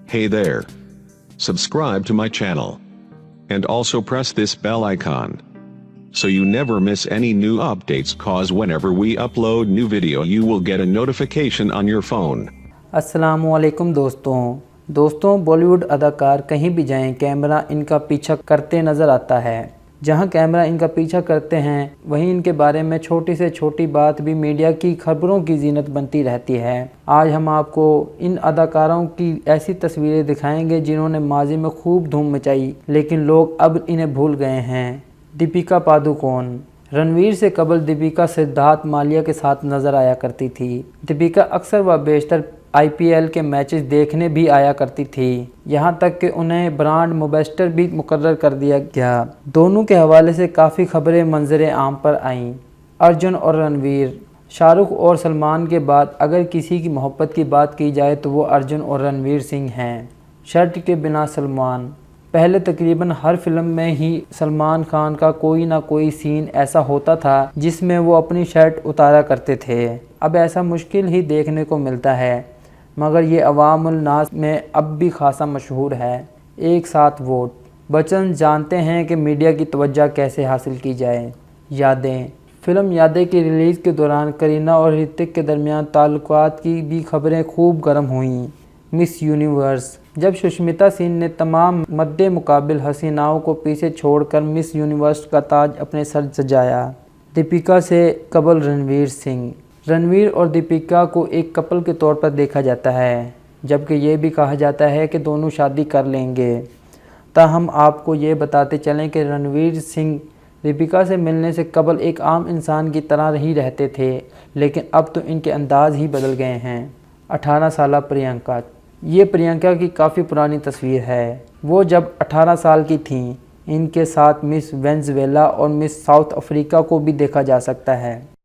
Hey there. Subscribe to my channel. And also press this bell icon. So you never miss any new updates, cause whenever we upload new video you will get a notification on your phone. अस्सलामुअलैकुम दोस्तों बॉलीवुड अदाकार कहीं भी जाएं camera इनका पीछा करते नज़र आता है। जहां कैमरा इनका पीछा करते हैं वहीं इनके बारे में छोटी से छोटी बात भी मीडिया की खबरों की जीनत बनती रहती है। आज हम आपको इन अदाकारों की ऐसी तस्वीरें दिखाएंगे जिन्होंने माजी में खूब धूम मचाई, लेकिन लोग अब इन्हें भूल गए हैं। दीपिका पादुकोण। रणवीर से कबल दीपिका सिद्धार्थ मालिया के साथ नज़र आया करती थी। दीपिका अक्सर व बेशतर IPL के मैचेस देखने भी आया करती थी, यहां तक कि उन्हें ब्रांड एम्बेसडर भी मुकर्रर कर दिया गया। दोनों के हवाले से काफ़ी खबरें मंजरे आम पर आईं। अर्जुन और रणवीर। शाहरुख और सलमान के बाद अगर किसी की मोहब्बत की बात की जाए तो वो अर्जुन और रणवीर सिंह हैं। शर्ट के बिना सलमान। पहले तकरीबन हर फिल्म में ही सलमान खान का कोई ना कोई सीन ऐसा होता था जिसमें वो अपनी शर्ट उतारा करते थे। अब ऐसा मुश्किल ही देखने को मिलता है, मगर ये अवामुल नास में अब भी खासा मशहूर है। एक साथ वोट। बच्चन जानते हैं कि मीडिया की तवज्जो कैसे हासिल की जाए। यादें। फिल्म यादें की रिलीज़ के दौरान करीना और ऋतिक के दरमियान ताल्लुकात की भी खबरें खूब गर्म हुईं। Miss universe. जब सुष्मिता सेन ने तमाम मद्दे मुकाबिल हसीनाओं को पीछे छोड़कर मिस यूनिवर्स का ताज अपने सर सजाया। दीपिका से कबल रणवीर सिंह। रणवीर और दीपिका को एक कपल के तौर पर देखा जाता है, जबकि ये भी कहा जाता है कि दोनों शादी कर लेंगे। ताहम आपको ये बताते चलें कि रणवीर सिंह दीपिका से मिलने से कबल एक आम इंसान की तरह ही रहते थे, लेकिन अब तो इनके अंदाज ही बदल गए हैं। 18 साला प्रियंका। ये प्रियंका की काफ़ी पुरानी तस्वीर है। वो जब 18 साल की थीं, इनके साथ मिस वेनेजुएला और मिस साउथ अफ्रीका को भी देखा जा सकता है।